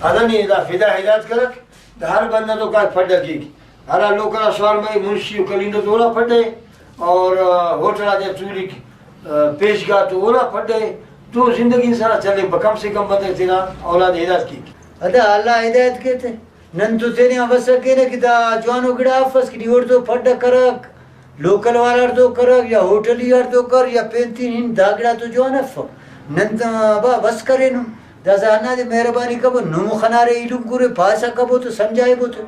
अदनी दा फिदा हिदायत करक हर बंदा तो का फड्डा की हर लोकरा सवाल में मुंशी कलिंदो तोला फड्डे और होटला दे चूली पेशगा तो ओला फड्डे तो जिंदगी सारा चले कम से कम बंदे तेरा औलाद हिदायत की अदा अल्लाह हिदायत कहते नन तो तेने अवसर के ने किदा जवानो गिड़ा आपस की ओर तो फड्डा करक लोकल वाला तो करक या होटल यार तो कर या पेंती इन दागड़ा तो जवान अफ नन बा बस करे नु दाना दे मेहरबानी कबो नुम खनारे इलुम गुरे भाषा कबो तो समझाए बो तो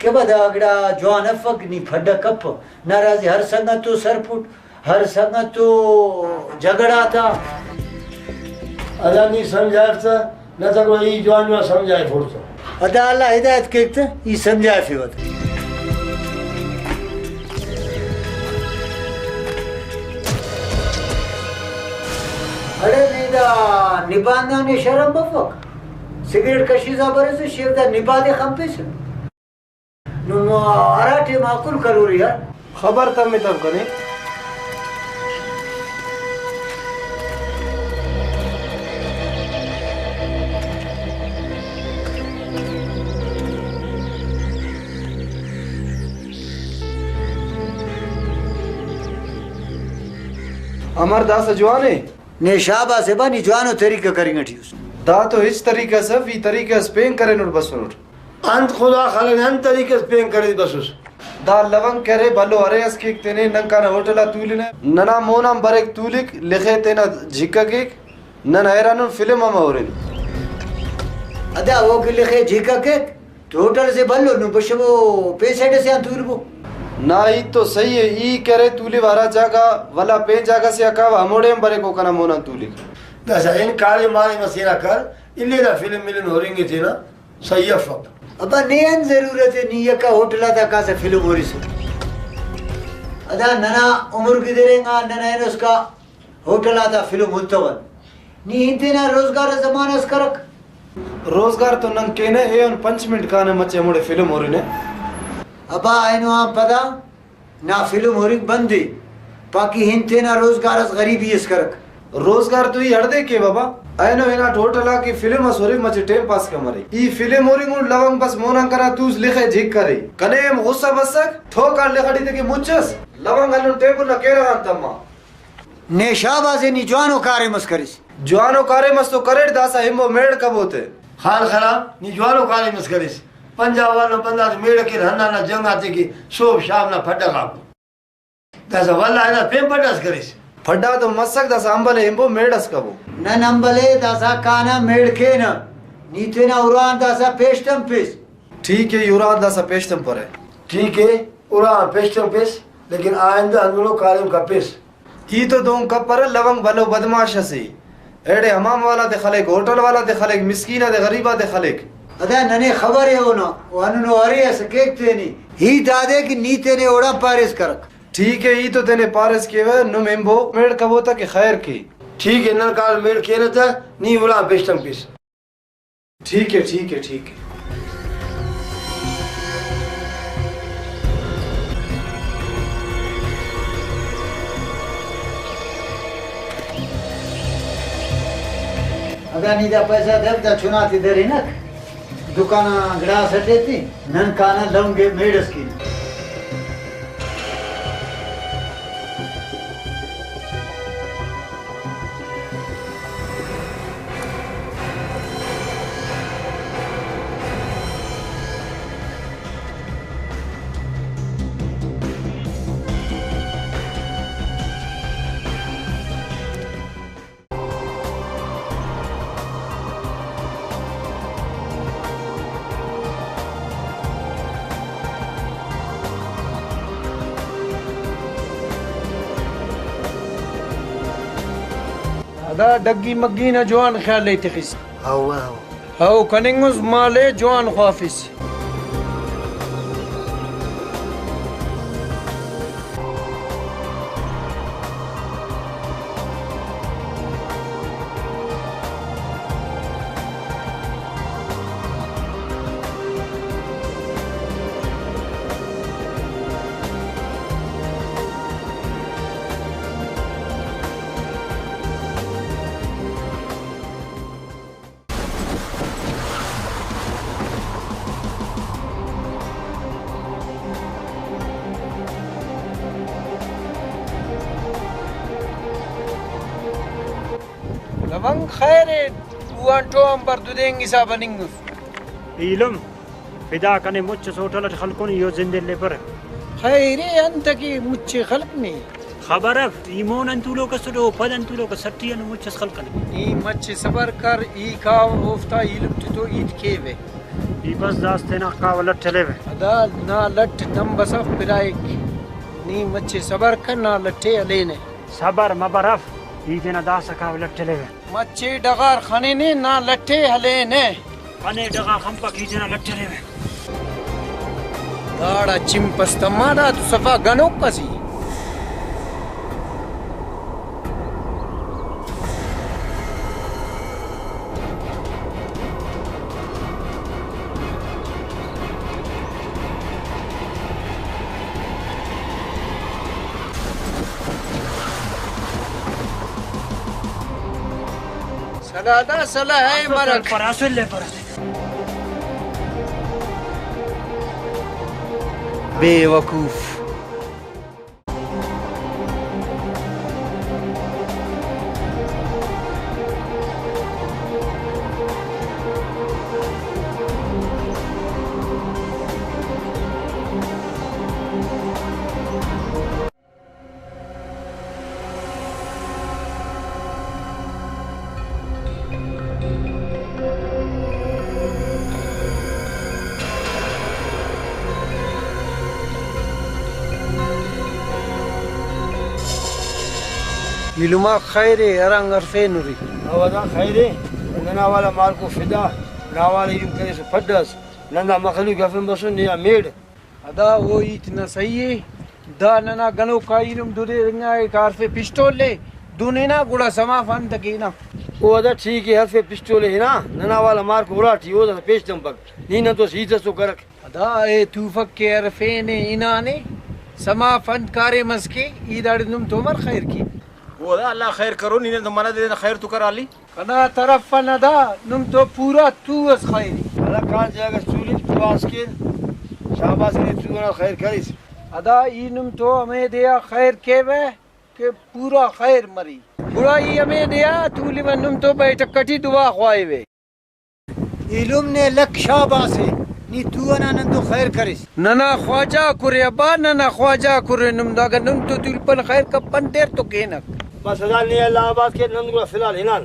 के बा दागड़ा जवान अफक नी फड्डा कप नाराजी हर संगत तो सरपुट हर संगत तो झगड़ा था अदा नहीं समझाता न तो कोई जवान में समझाए फोड़ता अदा अल्लाह हिदायत कहते ये समझाए फिर अरे नीदा निबांधा ने शर्म बफक सिगरेट कशी जाबरे से शेवदा निबादे खंपे से नो आराटे माकुल करो यार खबर तब में तब करे अमरदास जवाने ने शाबा से बानी जवानो तरीका करेंगे ठीक दा तो इस तरीके से वी तरीके से पेंग करे नोट बस नोट अंत खुदा खलक अंत तरीके से पेंग करे बस दा लवंग करे भलो अरे अस के तेने नंका न होटला तूलिने नना मोना बरेक तूलिक लिखे तेना झिका के नन हैरान फिल्म में होरे अदा वो के लिखे झिका के तो होटल से भलो नु बशबो पैसे से तूलबो ना ही तो सही है ई करे तूली वारा जागा वाला पे जागा से अका हमोड़े बरे को कना मोना तूली दसा इन काले मारे मसीना कर इल्ले दा फिल्म मिलन होरेंगे थे ना सही है फक अब नेन जरूरत है नी का होटल दा का से फिल्म होरी से अदा नना उम्र की देरेगा नना है उसका होटल दा फिल्म मुतवन नी इतना रोजगार जमाना करक रोजगार तो नंग केने ए 5 मिनट काने मचे मोड़े फिल्म होरी ने अबा आइनो आप पता ना फिल्म होरी बंदी बाकी हिंते ना रोजगार गरीबी इस करक रोजगार तो ही हड़दे के बाबा आइनो इना टोटला की फिल्म सोरी मचे टाइम पास के मरे ई फिल्म होरी मुन लवंग बस मोना करा तूस लिखे झिक करे कने गुस्सा बसक ठोकर ले खड़ी ते की मुचस लवंग अन टेबल न केरा तम्मा ने शाबाजे नी जवानो कारे मस्करिस जवानो कारे मस तो करेड़ दासा हिमो मेड़ कबोते हाल खराब नी जवानो काले मस्करिस पंजाब वालों पंदा मेड़ के रहना ना जंग आते की शोभ शाम ना फटा का दसा वाला है ना पेम पटास करिस फड्डा तो मसक दसा अंबले हिमो मेड़स कबो न नंबले दासा काना मेड़ के न नीते ना उरान दासा पेस्टम पेस ठीक है युरा दासा पेस्टम पर है ठीक है उरा पेस्टम पेस लेकिन आइंदा अंदरो कालेम का पेस ई तो दों कप पर लवंग भलो बदमाश हसी एड़े हमाम वाला दे खलेक होटल वाला दे खलेक मिस्कीना दे गरीबा दे खलेक अदा नने खबर है वो ना वनु अरे सकेते नी ही दादे की नीते ने ओड़ा पारिस करक ठीक है ई तो तेने पारिस के वे नु मेंबो मेड़ कबोता के खैर की ठीक है नल काल मेड़ के रहता नी उरा पेस्टम पेस ठीक है ठीक है ठीक है अदा नीदा पैसा देवता चुनाती देरी ना दुकान ग्लास हटेती नन काना लंगे मेड़स की अदा डग्गी मग्गी न जवान ख्याल लेते खिस हाउ हाउ कनिंगुस माले जवान ख्वाफिस लवंग खैर है वांटो हम पर दुदेंगी सा बनिंगुस इलम फिदा कने मुच्च सोटल खलकुन यो जिंदे लेबर खैर अंत की मुच्चे खल्क में खबर ईमोन अंतुलो कसडो पद अंतुलो कसट्टियन मुच्च खलकन ई मच्चे सबर कर ई का ओफ्ता इल्म तो ईद केवे ई बस दास्ते ना कावलट चलेवे अदा ना लट नम बसफ पिराइक नी मच्चे सबर कर ना लट्टे अलेने सबर मबरफ ई देना दास कावलट चलेवे मच्चे डगार खाने ने ना लट्टे हलेने कने डगा खंपा की देना लट चलेवे दाड़ा चिंपस तमाड़ा तो सफा गनो कसी सलादा सला है मरक परासुल ले पर बेवकूफ इलुमा खैर अरंग अरफेनुरी अवदा खैरे नना वाला माल को फिदा ना वाला यूं करे से फड्डस नंदा मखलूक गफन बसुन या मेड अदा वो इतना सही है दा नना गनो का इलुम दुरे रंगा एक आरफे पिस्टोल ले दुने ना गुड़ा समा फन तकी ना वो अदा ठीक है हल्फे पिस्टोल है ना नना वाला मार को उराठी वो पेश दंपक नी न तो सीधा सो करक अदा ए तूफक के अरफे ने इनाने समा फन कारे मस्के ईदाड़ नुम तोमर खैर की वो अल्लाह खैर करो नीने तो मना दे खैर तू कर आली कना तरफ फन अदा नुम तो पूरा तू अस खैरी अला कान जागा चूली तुआस के शाबाश ने तू ना खैर करिस अदा ई नुम तो हमें दिया खैर केवे के पूरा खैर मरी बुरा ई हमें दिया तू लिवन नुम तो बैठ कटी दुआ ख्वाइवे इलुम ने लक शाबासे नी तू अना नंदो खैर करिस नना ख्वाजा कुरे अबा नना ख्वाजा कुरे नुम दागा नुम तो तुलपन खैर का पंडेर तो केनक बस अदा ने अल्लाह आबाद के नंदुला फिलहाल हिनान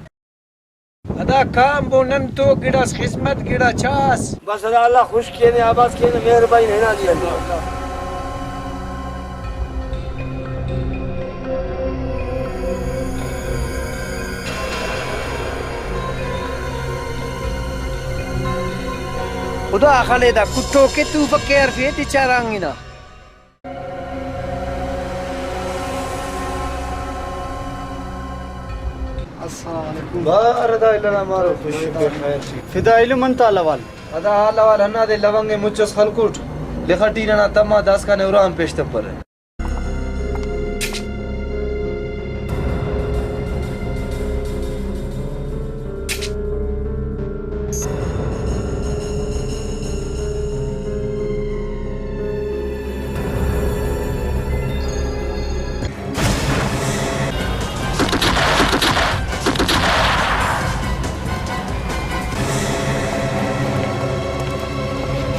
अदा काम बोनन तो गिड़ास खिस्मत गिड़ा चास बस अदा अल्लाह खुश के ने आबाद के ने मेहरबानी हिना दी अल्लाह खुदा खालेदा कुत्तो के तू बकेर फे दिचारांगिना बारदा इल्ला मारो खुश के खैर फिदा इल्म मनता लवाल अदा लवाल हना दे लवंगे मुच्चस खलकुट लेखटी ना तमा दास का नेउराम पेश पर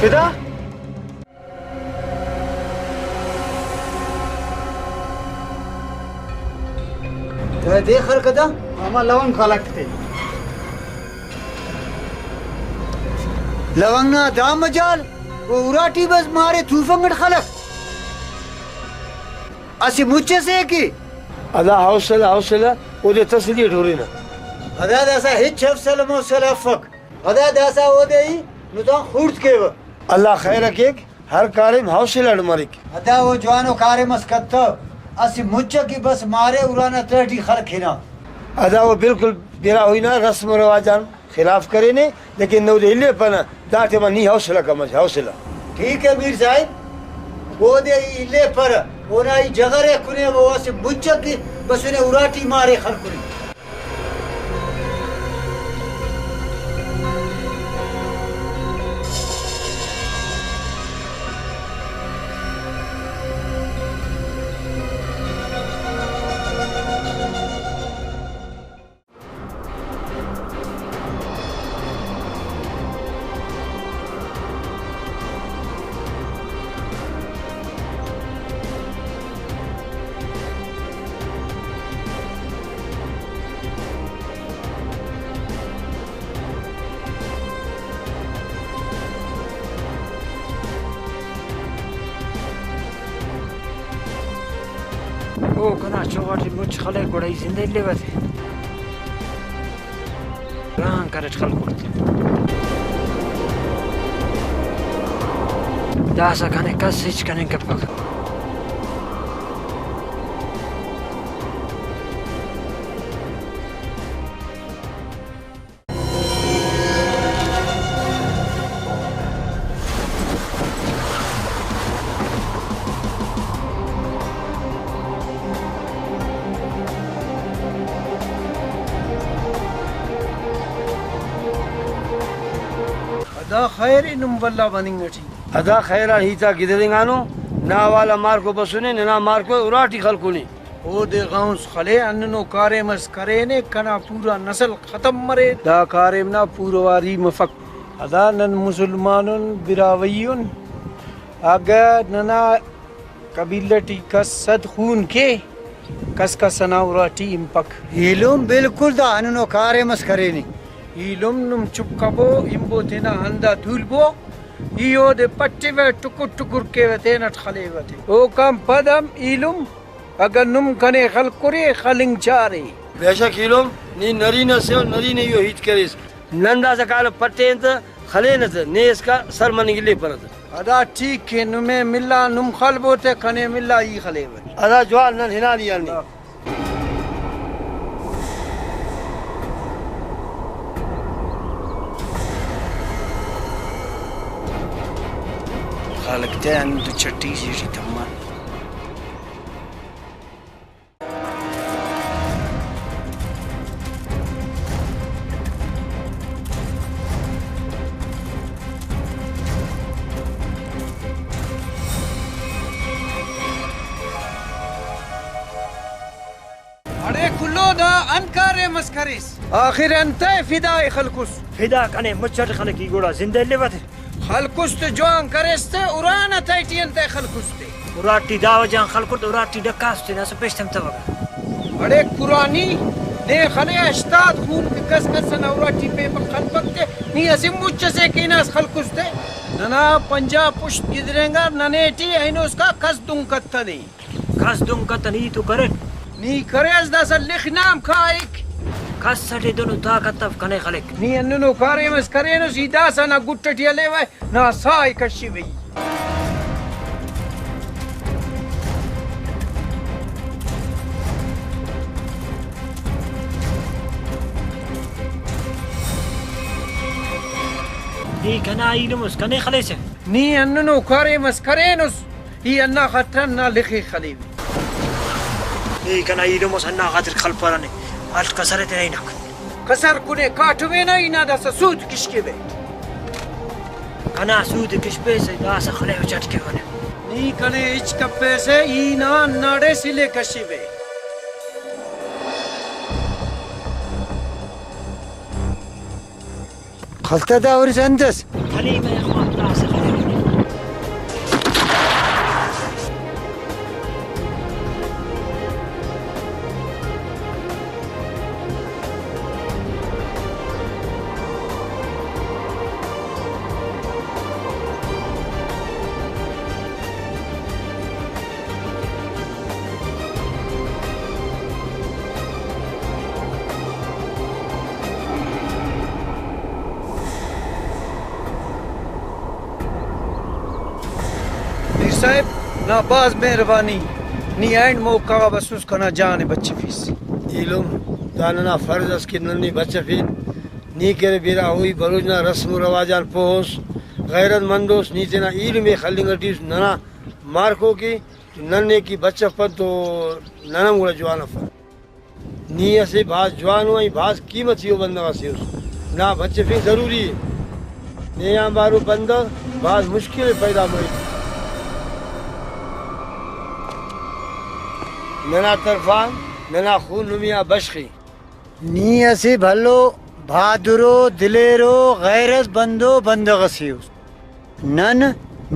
फिदा तो देख खर कदा मामा लवंग खलक थे लवंगना दाम मजाल वो उराटी बस मारे तूफंगड़ खलक असी मुच्चे से की अदा हौसला हौसला ओदे तसलीट हो रही ना अदा दासा हिच हफ्सल मोसल अफक अदा दासा ओदे ही नुता खुर्द के व अल्लाह खैर के हर कारिम हौसला मरिक अदा वो जवानो कारे मस्कत असी मुच्चे की बस मारे उराना तड़ी खल खिना अदा वो बिल्कुल बिरा हुई ना रस्म रवाजान खिलाफ करे ने लेकिन नौ हिले पना दाते में नहीं हौसला कम हौसला ठीक है मीर साहब वो दे इले पर वो ना ही जगह रे कुने वो से मुच्चे की बस उन्हें उराटी मारे खल कुनी او کنا چوغاټي مچ خلک ګړای زنده لیوت ران کرت خلک ورته دا څنګه کس هیڅ کنه کپک دا خیر انم والله بننگٹی ادا خیرا ہیتا گدرنگانو نا والا مار کو بسنے نا مار کو اراٹی خلقونی او دے غاؤنس خلے اننو کاریم اس کرینے کنا پورا نسل ختم مرے دا کاریم نا پورواری مفک ادا نن مسلمانون براویون اگا ننا قبیلتی کس صد خون کے کس کا سنا اراٹی امپک ایلوم بالکل دا انو کارے مسکرینی ایلم نم چپ کبو امبو تینا ہندا دھول بو ایو دے پٹی وے ٹکر ٹکر کے وے تینٹ خلے وے او کام پدم ایلم اگر نم کنے خلقری خلنگ چارے بے شک ہیلوم نی نری نہ سے نری نے یو ہیت کریس نندا سکال پٹے انت خلے نت نے اس کا سر منگلے پرت ادا ٹھیک ہے نمے ملا نم خلبو تے کنے ملا ای خلے وے ادا جوال نن ہنا دیا نی خالق تے ان تو چٹی جیٹی تمان اڑے کلو دا انکارے مسکریس آخر انتے فدای خلقس فدا کنه مچ خلکی ګوړه زنده لیوت خلقست جوان کرسته اورانا تایتین تے خلقسته وراټي دا وجان خلکو ته وراټي ډکاست نه سپېشتم ته وګه اڑے قرآنی نے خلے اشتاد خون کے کس کس نوراٹی پہ خل پکتے نی اسی مچ سے کیناس خلقسته ننا پنجا پشت گدرنگا ننیٹی اینو اس کا کس دوں کتا نہیں کاس دوم کته نی تو کرے نی کریز دا سا لکھ نام کائک کاس سټې دونو طاقت اف کنه خلک نی اننو کاری مس کرینو سیدا سا نا گٹٹی لے وے نا سائی کشی وی نی کنه ایلمس کنه خلیسه نی اننو کاری مس کرینو ای انا خطرن نا لکھی خلی وی نی کنه ایلمس انا خاطر خل پرانه الٹ کسرت نه نک کسر کنے کاٹوے نا اینا دا سا سود کشکی وی کنه سود کش پیسه دا س خله چټ کې ونه نی کنے اچ کپے سے اینا ناڑے سلے کشی وی خلطة دا ورس اندس کلمه اخوان دا س خله صاحب ناباز مہربانی نی اینڈ موقع بس اس کنا جان بچے فیس ایلوم داننا فرض اس کی ننی بچہ فین نی کرے بیرا ہوئی بروجنا رسم و رواجان پوس غیرت مندوس نیچے نا علم خلنگٹیس ننا مارکو کی ننے کی بچہ پد تو ننا مولا جوان فر نی ایسے بھاس جوان ہوئی بھاس قیمت ہی ہو بندہ سی اس نا بچہ فین ضروری ہے نیا بارو بندہ بھاس مشکل پیدا ہوئی ننا طرفان ننا خون نمیا بشخی نی اسی بھلو بہادرو دلیرو غیرت بندو بندغسیوس نن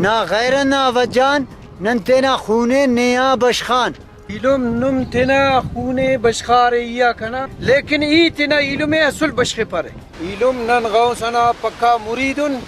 نا غیر نا وجان نن تینا خونے نیا بشخان علم نم تنا خونے بشخار یا کنا لیکن ای تنا علم اصل بشخ پر علم نن غوثنا پکا مریدن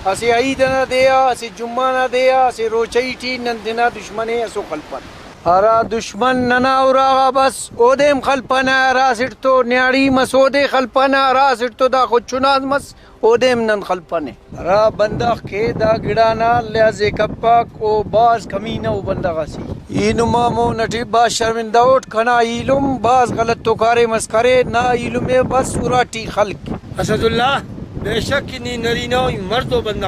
اسی عیدنا دیا اسی جمعہ نہ دیا اسی روچیٹی نن تنا دشمنے اسو خلپن Ara düşman nana urağa bas odem khalpana rasirto nyari masode khalpana rasirto da khochunaz mas odem nan khalpane ra banda ke da gidana liaze kappak o baz kamina o banda gasi inuma mo nati ba sharminda ot khana ilum baz galat to kare maskare na ilume bas urati khalq Asadullah बेशक नी नरीना मर्द बंदा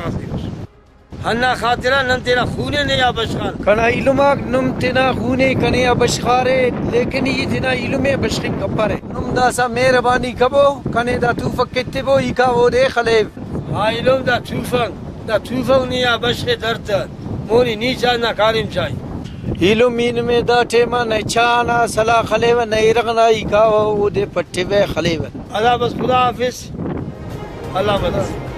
हन्ना खातिरा none तेरा खूने ने या बशखान kana ilumak num tina khune kane abashkhare lekin ye tina ilume bashkhim kapare num da sa mehrabani kabo kane da tu fakkete bo ika wo de khalev आइलों दा तूफान ने या बशखे दर्द मोरी नीचा ना कारिम चाय ilumin me da tema na chana sala khaleva na irgna ika wo de patte ve khaleva अल्लाह बस खुदा हाफिज अल्लाह मदद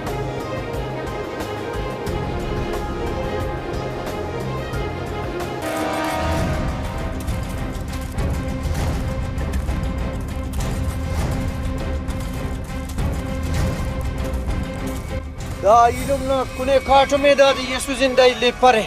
da ilum na kune kaatu me da yesu zinda ile pare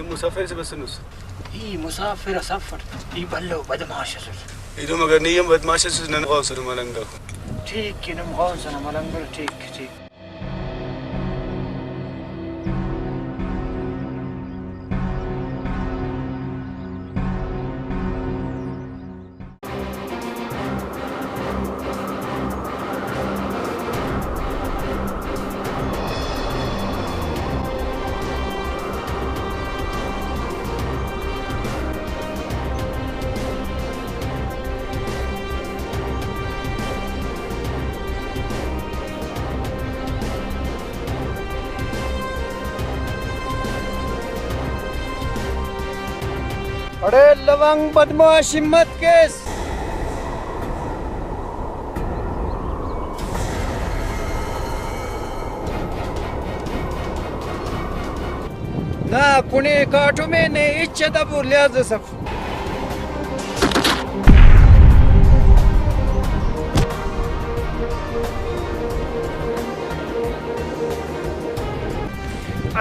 मुसाफिर से बसनुस ई मुसाफिर सफर ई बल्लो बदमाश इधर मगर नहीं हम बदमाश से नन गौसर मलंगा ठीक है नम गौसर मलंगा ठीक ठीक अरे लवंग बदमाश हिम्मत केस ना कुने काटो में ने इच्छा दबू लियाज सफ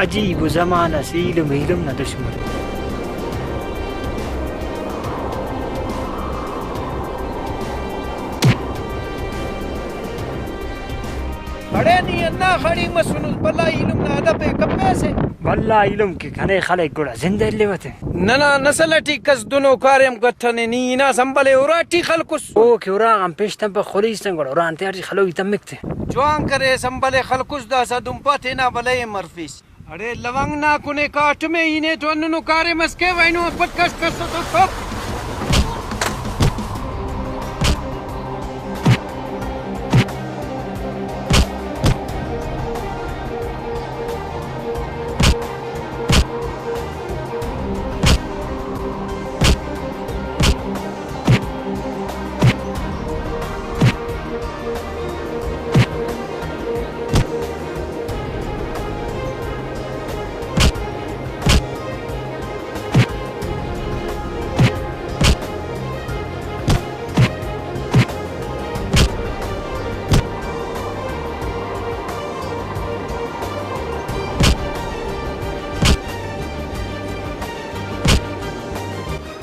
अजीब जमाना से इल्म इल्म ना दुश्मन अरे नहीं अन्ना खड़ी मसनुस बल्ला इल्म ना अदब कब्बे से والله इल्म के घने खले गुड़ा जिंदा लेवते नना नसलटी कस दोनों कार्यम गठने नी ना संबले उराटी खलकुस ओ के उरा हम पेशतम पे खोलिस्तन गुड़ा उरा अंते हरी खलो इतमकते जवान करे संबले खलकुस दा सा दुंपते ना बले मरफिस अरे लवंग ना कुने काट में इने तो अन्नो कार्य मस्के वैनो पट कस कस तो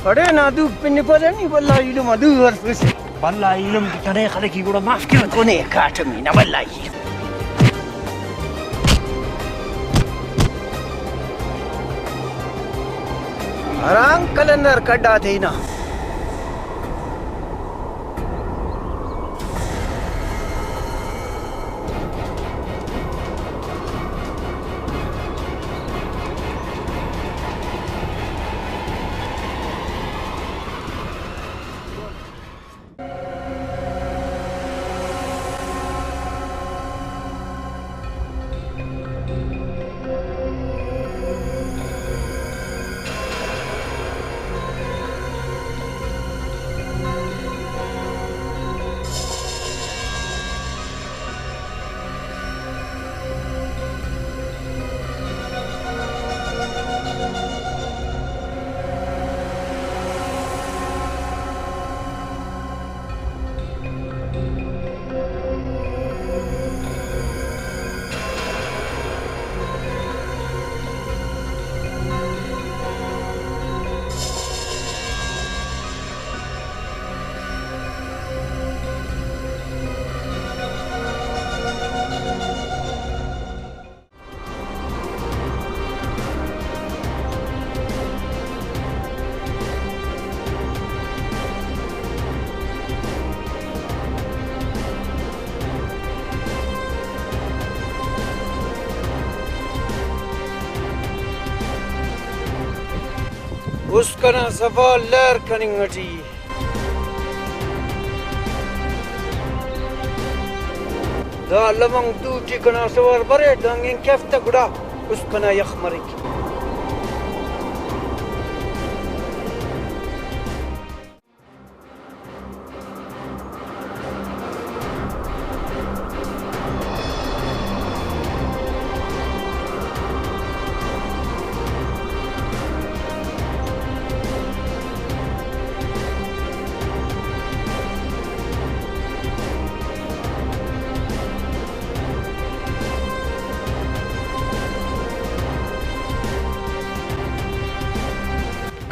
अरे नादू पिन पर नहीं बल्ला इल्म अदू वर्ष बल्ला इलम की कने खले की गुड़ा माफ क्यों तूने काट में ना बल्ला ही हराम कलंदर कड्डा थे ना उसका ना सवाल लर कनिंगटी दा लवंग दूटी कना सवार बरे डांगें कैफ्ता गुड़ा उसका ना यखमरिक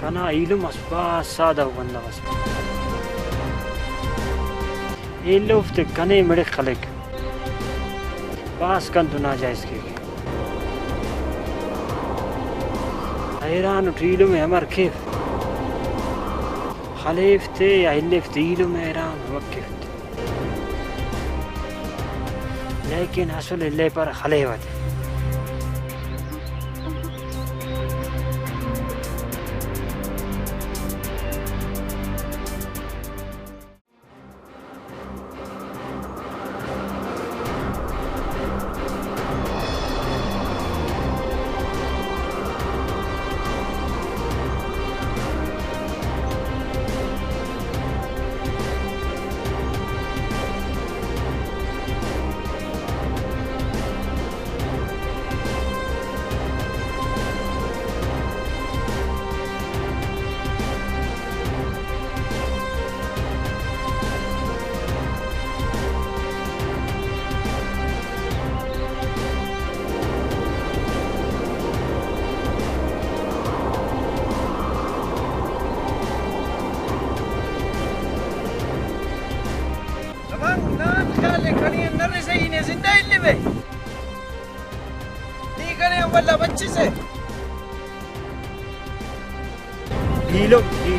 कना इलम असबा सादा बंदा बस इलुफ्त कने मेरे खलक पास कन तो ना जायज के हैरान उठीलो में हमार खेफ खलीफ थे या इलिफ्त इलो में हैरान वक्फ लेकिन असल इल्ले पर खलेवत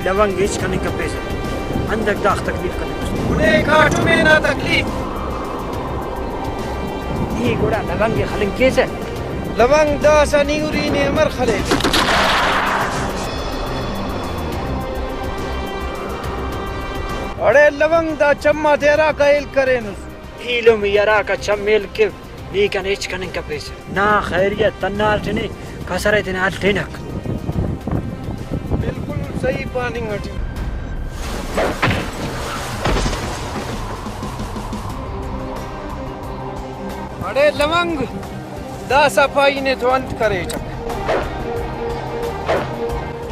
लवंग इच करने का पैसे अंदर दाख तकलीफ करने उन्हें काटो में ना तकलीफ ये गोड़ा लवंग के खलिंग कैसे लवंग दासा नीउरी ने अमर खले अरे लवंग दा चम्मा तेरा कायल करे नुस हीलो में यारा का चमेल के लीकन इच करने का पैसे ना खैरियत तन्नार जने कसरे तने आज टेनक सही पानी घटी अरे लवंग दा सफाई ने तो अंत करे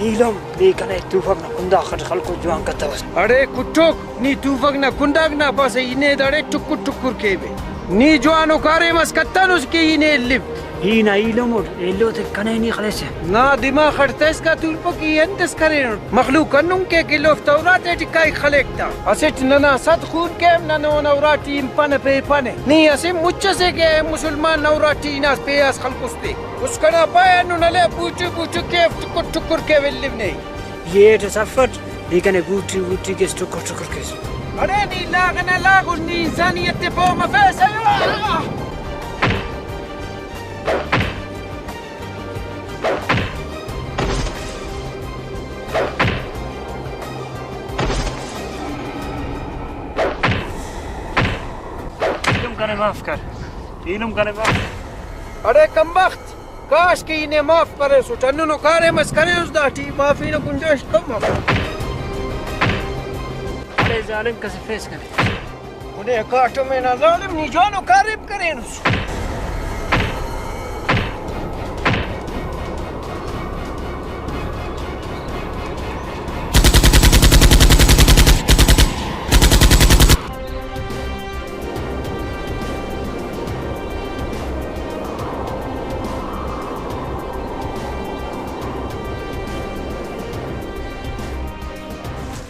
ईलम लेकने तूफक ना कुंदा खल को जवान का तवस अरे कुट्टोक नी तूफक ना कुंडाग ना पासे इने दड़े टुकुर टुकुर केबे Ni joano karemas kattanus ki yine ellib. هنا إيلومود إيلو تكنيني خلاص Na dima khartes ka tulpo ki entes karen. Makhluk annum ke kilof tawrat etikai khalekta. Aset nana sat khun kem nana naurati impane pe pane. Ni asim muccha se ke musulman naurati nas pe as khalquste. Uskana bayanu nale puchu puchu ke tukur ke velivne. ये تصفت لكن قوتي قوتي كيس تكر تكر كيس أراني لاغنا لاغني إنسانية تفوم فاسا إلهم كان माफ कर إلهم كان माफ अरे कमबख्त काश कि इन्हें माफ करे सो चन्नू नो कारे मस करे उस दाटी माफी न गुंजाइश कम अरे जालिम कैसे फेस करे उन्हें काटो में ना जालिम नी जानो कारिब करे नुस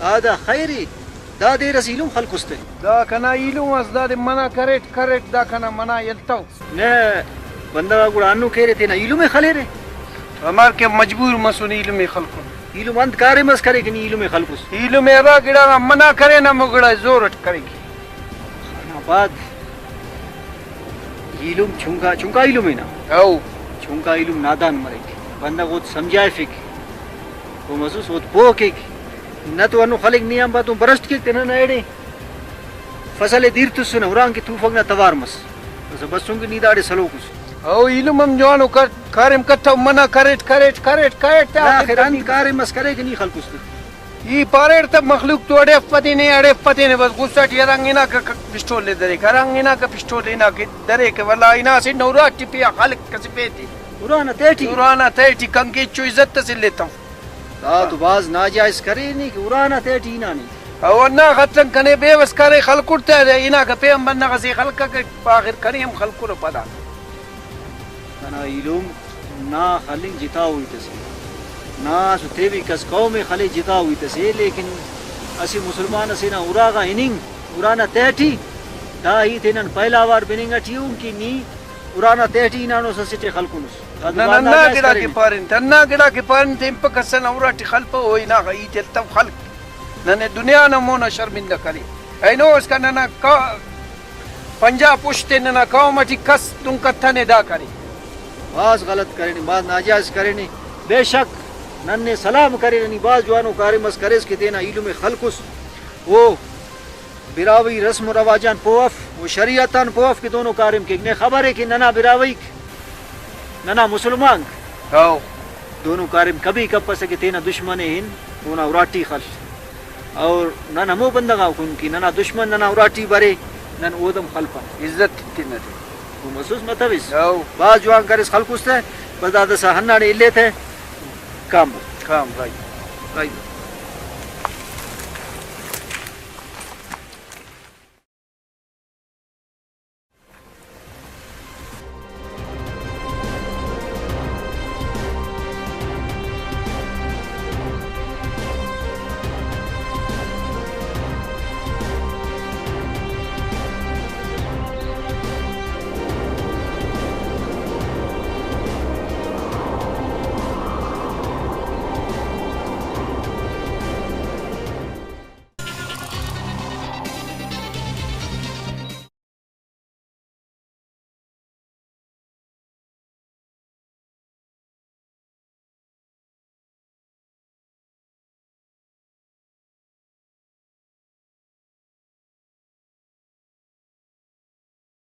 هذا خيري دا دي رسيلهم خلقسته دا كنا يلو مزداد منا كريت دا كنا منا يلتو نه بندہ گڑانو کہرے تھے نا ایلو میں خلے رے हमार के मजबूर मसुन इल्म में खलकुन ایلو मंद کارے مس کرے کہ نہیں ایلو میں خلقس इल्म में रा गिड़ा मना करे ना मुगड़ा जोर अट करेगी खाना बाद ایلو چونکا ایلو میں نا او چونکا ایلو نادان مرے بندہ کو سمجھائے فک وہ محسوس ہوت پو کے نہ تو انو خلق نیام باتوں برشت کے تنا نہ ایڑے فصل دیر تو سن اوران کی توفق نہ توار مس بس بسوں کی نیداڑے سلوکس او इल्म हम जवानो कर कारिम कट्टा मना करेट आखिर अंत कार्य मस करे कि नहीं खलकुस ये पारेर तब मखलूक तो अड़े पति ने बस गुस्सा रंगीना का पिस्टोल ले दरे रंगीना का पिस्टोल लेना के दरे के वला इना से नौरा टिपिया खलक कसपेती उराना तेटी कंकी चो इज्जत से लेता हूं तो बाज नाजायज करे नहीं कि उराना तेटी ना नहीं और ना खतन कने बेवस करे खलकुरते इना का पेम बनना का से खलक के आखिर करीम खलकुर पदा ना इलुम ना खलिंग जिता हुई तसे ना सुतेवी कस कौम में खले जिता हुई तसे लेकिन असी मुसलमान असी ना उरागा इनिंग उराना तेटी दा ही तेनन पहला बार बिनिंग अटियूं की नी उराना तेटी नानो ससिटे खलकुनुस नन्ना गिड़ा के पारिन तेम पकसन औराटी खलप होई ना गई तेल खलक नने दुनिया न मोना शर्मिंदा करी ऐनो उसका नना का पंजा पुश्ते नना कौमटी कस तुम कत्था ने दा करी बाज गलत करे नहीं बाज नाजायज करे नहीं बेशक नन्ने सलाम करे नहीं बाज जवानों कारी मस करे इसके देना इल्म में खलकुस वो बिरावी रस्म रवाजान पोअफ वो शरीयतन पोअफ के दोनों कारिम के ने खबर है कि नना बिरावी नना मुसलमान आओ दोनों कारिम कभी कब पसे के तेना दुश्मन हिन उना उराटी खल और नना मो बंदगा उनकी नना दुश्मन नना उराटी बरे नन ओदम खलपा इज्जत तिन वो महसूस मतविस बाज जवान कर इस खलकुस थे बस दादा सा हन्ना ने इल्ले थे काम राइट